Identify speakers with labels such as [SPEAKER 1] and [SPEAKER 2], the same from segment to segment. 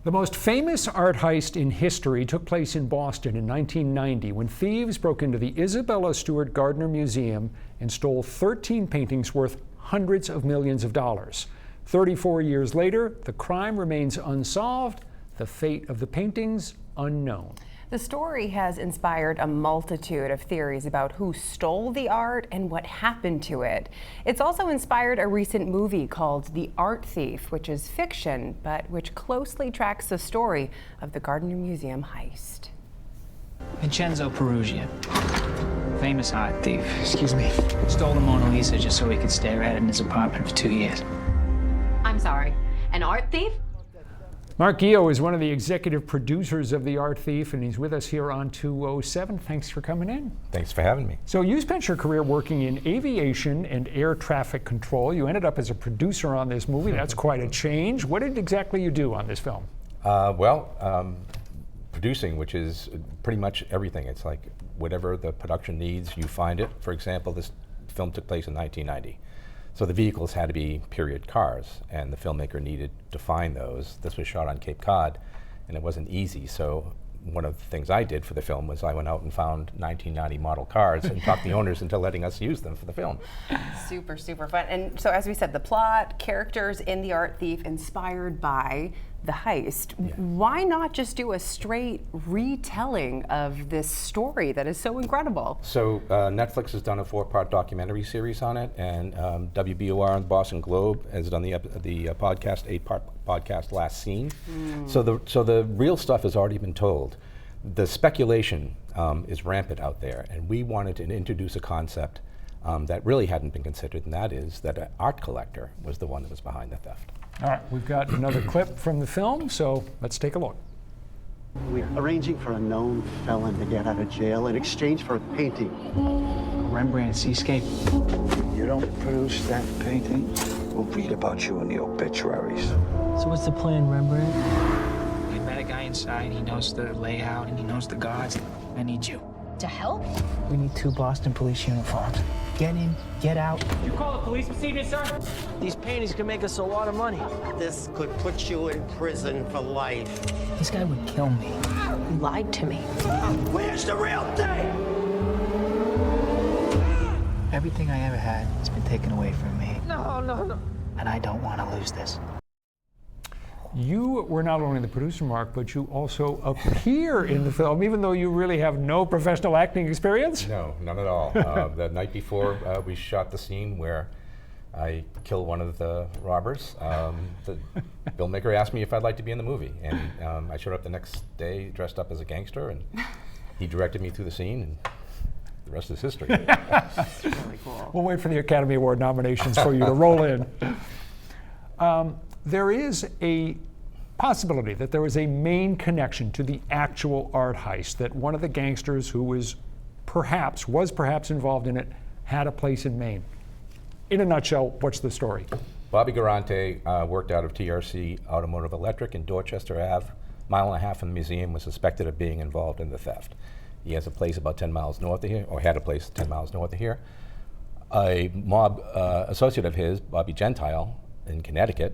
[SPEAKER 1] The most famous art heist in history took place in Boston in 1990 when thieves broke into the Isabella Stewart Gardner Museum and stole 13 paintings worth hundreds of millions of dollars. 34 years later, the crime remains unsolved, the fate of the paintings unknown.
[SPEAKER 2] The story has inspired a multitude of theories about who stole the art and what happened to it. It's also inspired a recent movie called The Art Thief, which is fiction, but which closely tracks the story of the Gardner Museum heist.
[SPEAKER 3] Vincenzo Peruggia, famous art thief. Excuse me. Stole the Mona Lisa just so he could stare at it in his apartment for 2 years.
[SPEAKER 4] I'm sorry, an art thief?
[SPEAKER 1] Mark Gio is one of the executive producers of The Art Thief, and he's with us here on 207. Thanks for coming in.
[SPEAKER 5] Thanks for having me.
[SPEAKER 1] So you spent your career working in aviation and air traffic control. You ended up as a producer on this movie. That's quite a change. What did exactly you do on this film?
[SPEAKER 5] Producing, which is pretty much everything. It's like whatever the production needs, you find it. For example, this film took place in 1990. So the vehicles had to be period cars, and the filmmaker needed to find those. This was shot on Cape Cod, and it wasn't easy. So one of the things I did for the film was I went out and found 1990 model cars and talked the owners into letting us use them for the film.
[SPEAKER 2] Super, super fun. And so as we said, the plot, characters in The Art Thief inspired by the heist. Yeah. Why not just do a straight retelling of this story that is so incredible?
[SPEAKER 5] So Netflix has done a 4-part documentary series on it, and WBOR and the Boston Globe has done the podcast, 8-part podcast, Last Seen. So the real stuff has already been told. The speculation is rampant out there, and we wanted to introduce a concept that really hadn't been considered, and that is that an art collector was the one that was behind the theft.
[SPEAKER 1] All right, we've got another clip from the film, so let's take a look.
[SPEAKER 6] We're arranging for a known felon to get out of jail in exchange for a painting.
[SPEAKER 3] A Rembrandt seascape.
[SPEAKER 7] You don't produce that painting, we'll read about you in the obituaries.
[SPEAKER 8] So what's the plan, Rembrandt?
[SPEAKER 3] I met a guy inside, he knows the layout and he knows the gods. I need you.
[SPEAKER 4] To help?
[SPEAKER 8] We need 2 Boston police uniforms. Get in, get out.
[SPEAKER 9] You call the police this evening, sir?
[SPEAKER 8] These paintings can make us a lot of money.
[SPEAKER 10] This could put you in prison for life.
[SPEAKER 8] This guy would kill me.
[SPEAKER 4] You lied to me.
[SPEAKER 10] Where's the real thing?
[SPEAKER 8] Everything I ever had has been taken away from me.
[SPEAKER 9] No.
[SPEAKER 8] And I don't want to lose this.
[SPEAKER 1] You were not only the producer, Mark, but you also appear in the film, even though you really have no professional acting experience?
[SPEAKER 5] No, none at all. The night before we shot the scene where I kill one of the robbers, the filmmaker asked me if I'd like to be in the movie. And I showed up the next day dressed up as a gangster, and he directed me through the scene, and the rest is history.
[SPEAKER 2] That's really cool.
[SPEAKER 1] We'll wait for the Academy Award nominations for you to roll in. There is a possibility that there was a main connection to the actual art heist, that one of the gangsters who was perhaps involved in it had a place in Maine. In a nutshell, what's the story?
[SPEAKER 5] Bobby Garante worked out of TRC Automotive Electric in Dorchester Ave, mile and a half from the museum, was suspected of being involved in the theft. He has a place about 10 miles north of here, or had a place 10 miles north of here. A mob associate of his, Bobby Gentile, in Connecticut,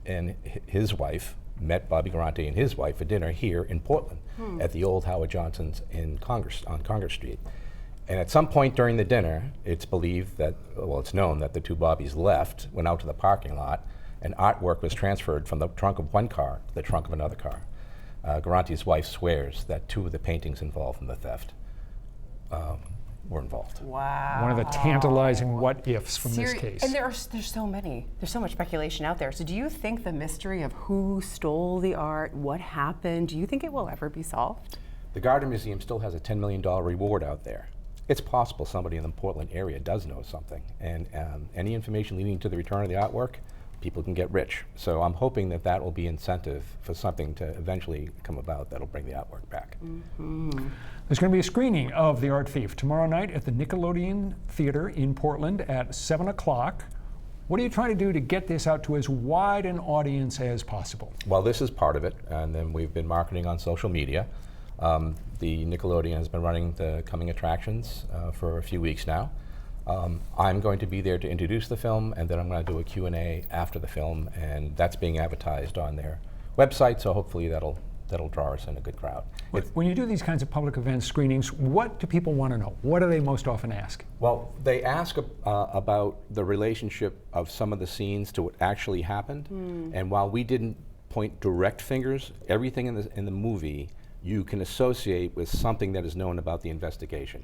[SPEAKER 5] and his wife met Bobby Garante and his wife for dinner here in Portland at the old Howard Johnson's on Congress Street. And at some point during the dinner, it's believed that, well, it's known that the 2 Bobbies left, went out to the parking lot, and artwork was transferred from the trunk of one car to the trunk of another car. Garante's wife swears that 2 of the paintings involved in the theft were involved.
[SPEAKER 2] Wow.
[SPEAKER 1] One of the tantalizing what-ifs from this case.
[SPEAKER 2] And there's so many. There's so much speculation out there. So do you think the mystery of who stole the art, what happened, do you think it will ever be solved?
[SPEAKER 5] The Gardner Museum still has a $10 million reward out there. It's possible somebody in the Portland area does know something, and any information leading to the return of the artwork, people can get rich. So I'm hoping that that will be incentive for something to eventually come about that'll bring the artwork back.
[SPEAKER 1] There's going to be a screening of The Art Thief tomorrow night at the Nickelodeon Theater in Portland at 7 o'clock. What are you trying to do to get this out to as wide an audience as possible?
[SPEAKER 5] Well, this is part of it, and then we've been marketing on social media. The Nickelodeon has been running the coming attractions for a few weeks now. I'm going to be there to introduce the film, and then I'm going to do a Q&A after the film, and that's being advertised on their website, so hopefully that'll draw us in a good crowd.
[SPEAKER 1] When you do these kinds of public event screenings, what do people want to know? What do they most often ask?
[SPEAKER 5] Well, they ask about the relationship of some of the scenes to what actually happened, and while we didn't point direct fingers, everything in the movie you can associate with something that is known about the investigation.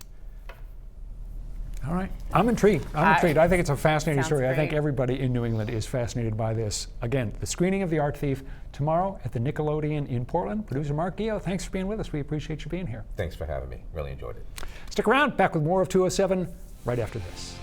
[SPEAKER 1] All right. I'm intrigued. I think it's a fascinating story.
[SPEAKER 2] great.
[SPEAKER 1] I think everybody in New England is fascinated by this. Again, the screening of The Art Thief tomorrow at the Nickelodeon in Portland. Producer Mark Gio, thanks for being with us. We appreciate you being here.
[SPEAKER 5] Thanks for having me. Really enjoyed it.
[SPEAKER 1] Stick around. Back with more of 207 right after this.